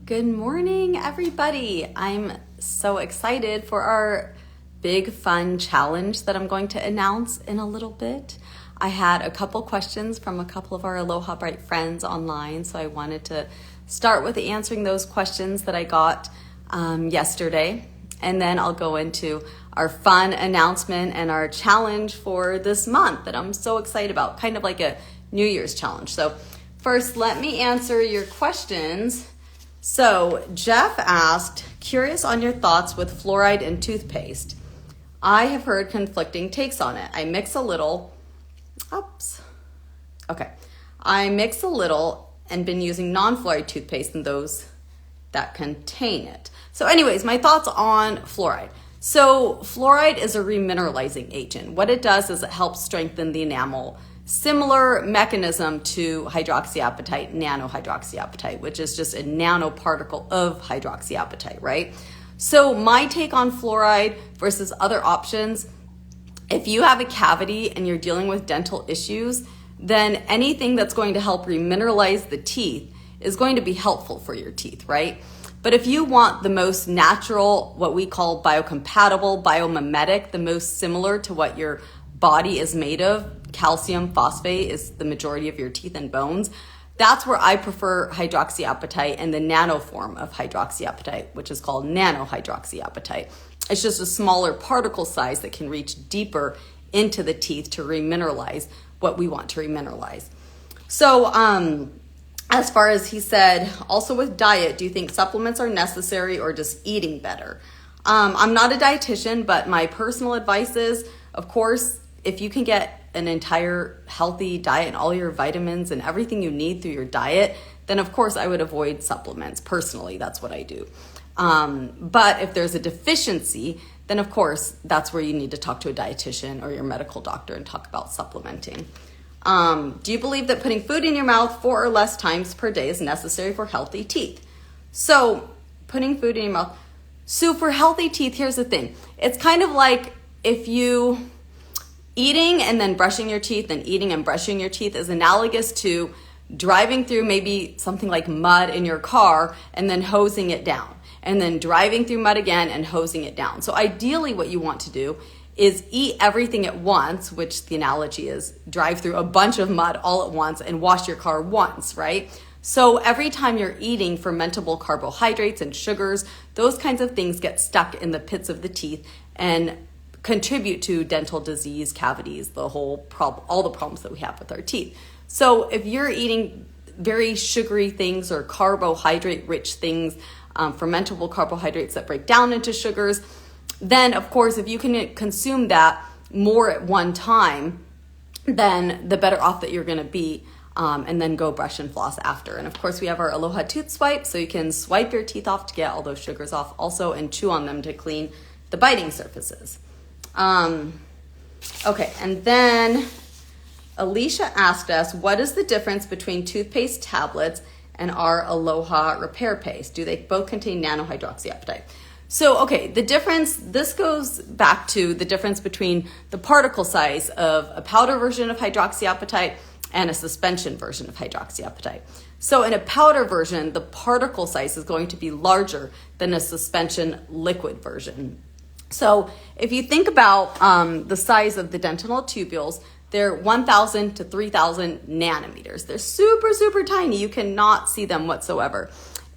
Good morning, everybody. I'm so excited for our big fun challenge that I'm going to announce in a little bit. I had a couple questions from a couple of our Aloha Bright friends online, so I wanted to start with answering those questions that I got yesterday, and then I'll go into our fun announcement and our challenge for this month that I'm so excited about, kind of like a New Year's challenge. So first, let me answer your questions. So Jeff asked, curious on your thoughts with fluoride in toothpaste. I have heard conflicting takes on it. I mix a little and been using non-fluoride toothpaste than those that contain it. So anyways, my thoughts on fluoride. So fluoride is a remineralizing agent. What it does is it helps strengthen the enamel. Similar mechanism to hydroxyapatite, nanohydroxyapatite, which is just a nanoparticle of hydroxyapatite, right? So my take on fluoride versus other options, if you have a cavity and you're dealing with dental issues, then anything that's going to help remineralize the teeth is going to be helpful for your teeth, right? But if you want the most natural, what we call biocompatible, biomimetic, the most similar to what your body is made of, calcium phosphate is the majority of your teeth and bones. That's where I prefer hydroxyapatite and the nano form of hydroxyapatite, which is called nanohydroxyapatite. It's just a smaller particle size that can reach deeper into the teeth to remineralize what we want to remineralize. So as far as he said, also with diet, do you think supplements are necessary or just eating better? I'm not a dietitian, but my personal advice is, of course, if you can get an entire healthy diet and all your vitamins and everything you need through your diet, then of course I would avoid supplements. Personally, that's what I do. But if there's a deficiency, then of course that's where you need to talk to a dietitian or your medical doctor and talk about supplementing. Do you believe that putting food in your mouth 4 or less times per day is necessary for healthy teeth? So putting food in your mouth. So for healthy teeth, here's the thing. It's kind of like if you eating and then brushing your teeth and eating and brushing your teeth is analogous to driving through maybe something like mud in your car and then hosing it down, and then driving through mud again and hosing it down. So ideally what you want to do is eat everything at once, which the analogy is drive through a bunch of mud all at once and wash your car once, right? So every time you're eating fermentable carbohydrates and sugars, those kinds of things get stuck in the pits of the teeth and contribute to dental disease, cavities, the whole problem, all the problems that we have with our teeth. So if you're eating very sugary things or carbohydrate rich things, fermentable carbohydrates that break down into sugars, then of course, if you can consume that more at one time, then the better off that you're gonna be, and then go brush and floss after. And of course, we have our Aloha Tooth Swipe, so you can swipe your teeth off to get all those sugars off also and chew on them to clean the biting surfaces. Okay, and then Alicia asked us, what is the difference between toothpaste tablets and our Aloha repair paste? Do they both contain nanohydroxyapatite? So, okay, the difference, this goes back to the difference between the particle size of a powder version of hydroxyapatite and a suspension version of hydroxyapatite. So in a powder version, the particle size is going to be larger than a suspension liquid version. So if you think about the size of the dentinal tubules, they're 1,000 to 3,000 nanometers. They're super, super tiny. You cannot see them whatsoever.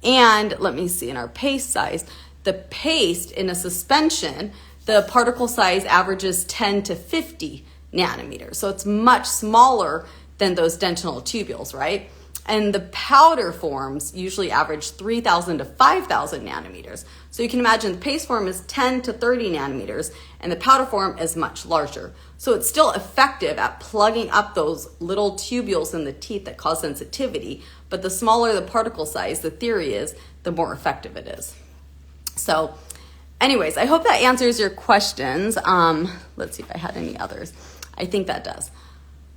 And let me see, in our paste size, the paste in a suspension, the particle size averages 10 to 50 nanometers. So it's much smaller than those dentinal tubules, right? And the powder forms usually average 3,000 to 5,000 nanometers. So you can imagine the paste form is 10 to 30 nanometers and the powder form is much larger. So it's still effective at plugging up those little tubules in the teeth that cause sensitivity, but the smaller the particle size, the theory is, the more effective it is. So anyways, I hope that answers your questions. Let's see if I had any others. I think that does.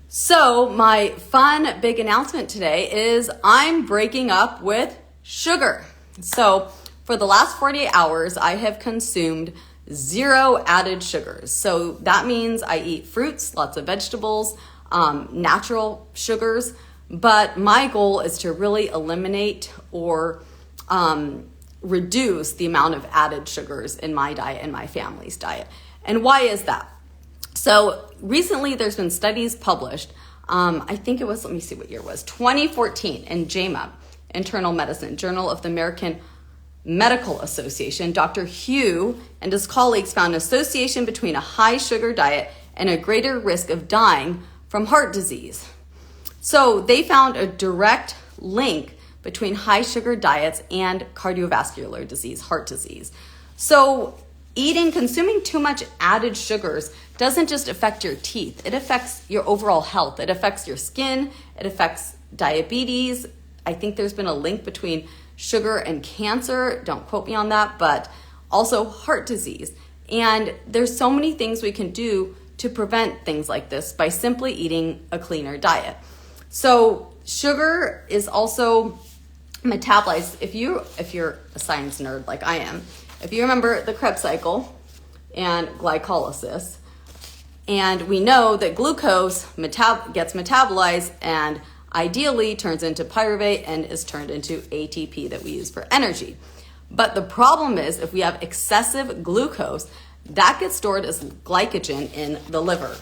So my fun big announcement today is I'm breaking up with sugar. So for the last 48 hours, I have consumed 0 added sugars. So that means I eat fruits, lots of vegetables, natural sugars, but my goal is to really eliminate or reduce the amount of added sugars in my diet and my family's diet. And why is that? So recently there's been studies published, I think it was, let me see what year it was, 2014 in JAMA, Internal Medicine, Journal of the American Medical Association. Dr. Hugh and his colleagues found an association between a high sugar diet and a greater risk of dying from heart disease. So they found a direct link between high sugar diets and cardiovascular disease, heart disease. So consuming too much added sugars doesn't just affect your teeth. It affects your overall health. It affects your skin. It affects diabetes. I think there's been a link between sugar and cancer. Don't quote me on that, but also heart disease. And there's so many things we can do to prevent things like this by simply eating a cleaner diet. So sugar is also metabolized. If you're a science nerd like I am, if you remember the Krebs cycle and glycolysis, and we know that glucose gets metabolized and ideally turns into pyruvate and is turned into ATP that we use for energy. But the problem is if we have excessive glucose, that gets stored as glycogen in the liver.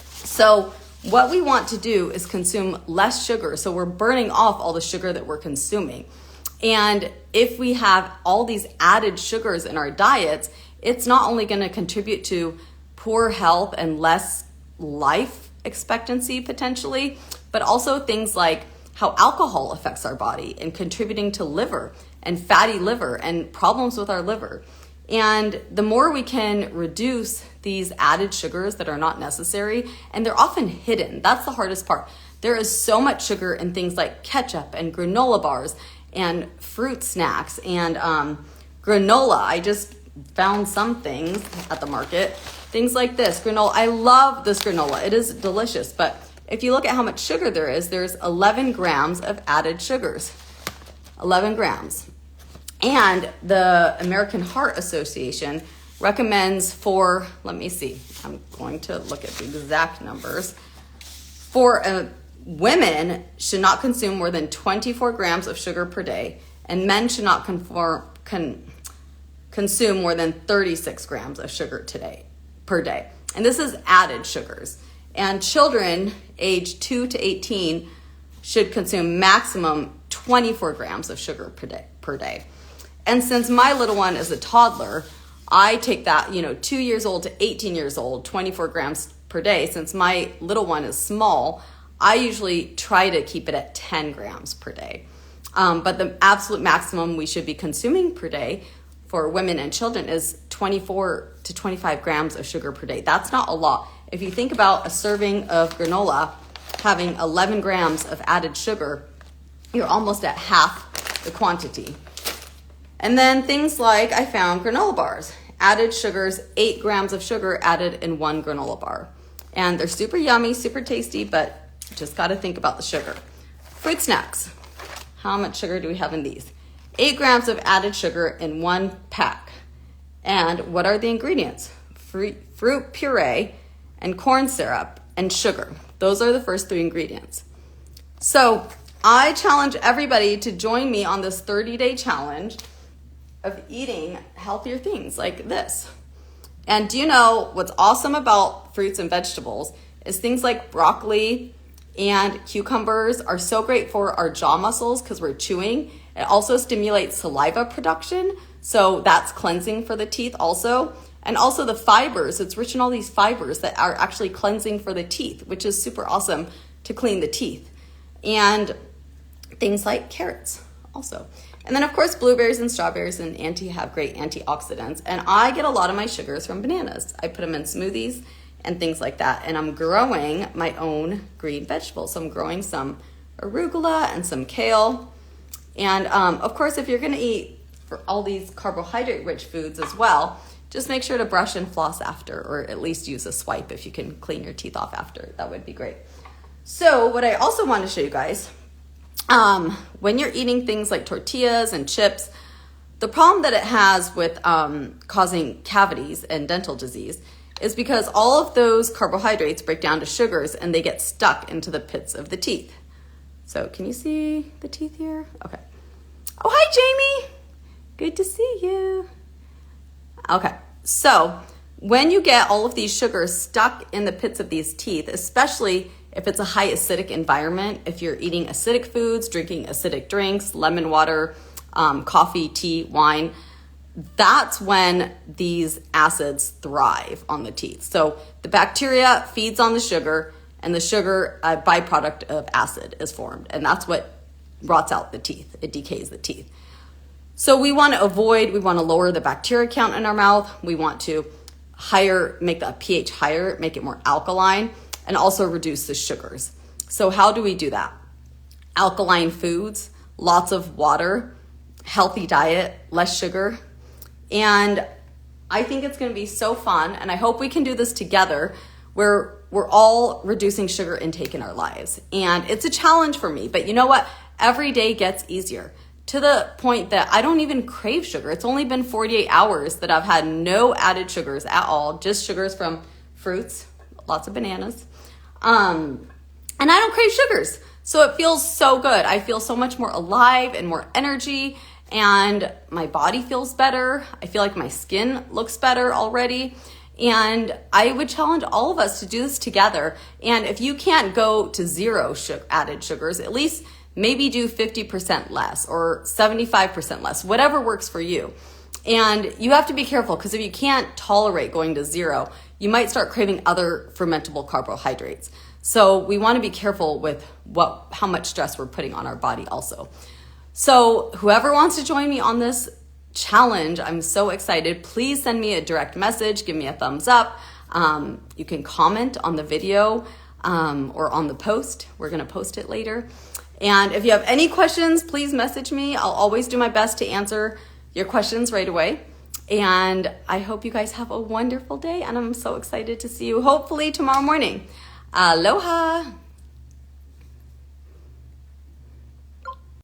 So what we want to do is consume less sugar. So we're burning off all the sugar that we're consuming. And if we have all these added sugars in our diets, it's not only going to contribute to poor health and less life expectancy potentially, but also things like how alcohol affects our body and contributing to liver and fatty liver and problems with our liver. And the more we can reduce these added sugars that are not necessary, and they're often hidden, that's the hardest part. There is so much sugar in things like ketchup and granola bars and fruit snacks and granola. I just found some things at the market, things like this, granola. I love this granola. It is delicious, but if you look at how much sugar there is, there's 11 grams of added sugars, 11 grams. And the American Heart Association recommends for, let me see, I'm going to look at the exact numbers. For women should not consume more than 24 grams of sugar per day, and men should not consume more than 36 grams of sugar per day. And this is added sugars. And children aged 2 to 18 should consume maximum 24 grams of sugar per day. And since my little one is a toddler, I take that, 2 years old to 18 years old, 24 grams per day. Since my little one is small, I usually try to keep it at 10 grams per day. But the absolute maximum we should be consuming per day for women and children is 24 to 25 grams of sugar per day. That's not a lot. If you think about a serving of granola having 11 grams of added sugar, you're almost at half the quantity. And then things like I found granola bars, added sugars, 8 grams of sugar added in one granola bar. And they're super yummy, super tasty, but just got to think about the sugar. Fruit snacks. How much sugar do we have in these? 8 grams of added sugar in one pack. And what are the ingredients? Fruit puree and corn syrup and sugar. Those are the first 3 ingredients. So I challenge everybody to join me on this 30-day challenge of eating healthier things like this. And do you know what's awesome about fruits and vegetables is things like broccoli and cucumbers are so great for our jaw muscles because we're chewing. It also stimulates saliva production, so that's cleansing for the teeth also. And also the fibers, it's rich in all these fibers that are actually cleansing for the teeth, which is super awesome to clean the teeth. And things like carrots also. And then of course blueberries and strawberries and have great antioxidants. And I get a lot of my sugars from bananas. I put them in smoothies and things like that. And I'm growing my own green vegetables. So I'm growing some arugula and some kale. And of course, if you're going to eat for all these carbohydrate-rich foods as well, just make sure to brush and floss after, or at least use a swipe if you can clean your teeth off after. That would be great. So what I also want to show you guys, when you're eating things like tortillas and chips, the problem that it has with causing cavities and dental disease is because all of those carbohydrates break down to sugars and they get stuck into the pits of the teeth. So can you see the teeth here? Okay. Oh, hi, Jamie. Good to see you. Okay, so when you get all of these sugars stuck in the pits of these teeth, especially if it's a high acidic environment, if you're eating acidic foods, drinking acidic drinks, lemon water, coffee, tea, wine, that's when these acids thrive on the teeth. So the bacteria feeds on the sugar, and the sugar, a byproduct of acid, is formed, and that's what rots out the teeth. It decays the teeth. So we want to lower the bacteria count in our mouth. We want to make the pH higher, make it more alkaline, and also reduce the sugars. So how do we do that? Alkaline foods, lots of water, healthy diet, less sugar. And I think it's going to be so fun, and I hope we can do this together, where we're all reducing sugar intake in our lives. And it's a challenge for me, but you know what? Every day gets easier, to the point that I don't even crave sugar. It's only been 48 hours that I've had no added sugars at all, just sugars from fruits, lots of bananas. And I don't crave sugars. So it feels so good. I feel so much more alive and more energy, and my body feels better. I feel like my skin looks better already. And I would challenge all of us to do this together. And if you can't go to zero added sugars, at least maybe do 50% less or 75% less, whatever works for you. And you have to be careful, because if you can't tolerate going to zero, you might start craving other fermentable carbohydrates. So we want to be careful with how much stress we're putting on our body also. So whoever wants to join me on this challenge, I'm so excited. Please send me a direct message, give me a thumbs up. You can comment on the video or on the post. We're going to post it later. And if you have any questions, please message me. I'll always do my best to answer your questions right away. And I hope you guys have a wonderful day, and I'm so excited to see you hopefully tomorrow morning. Aloha.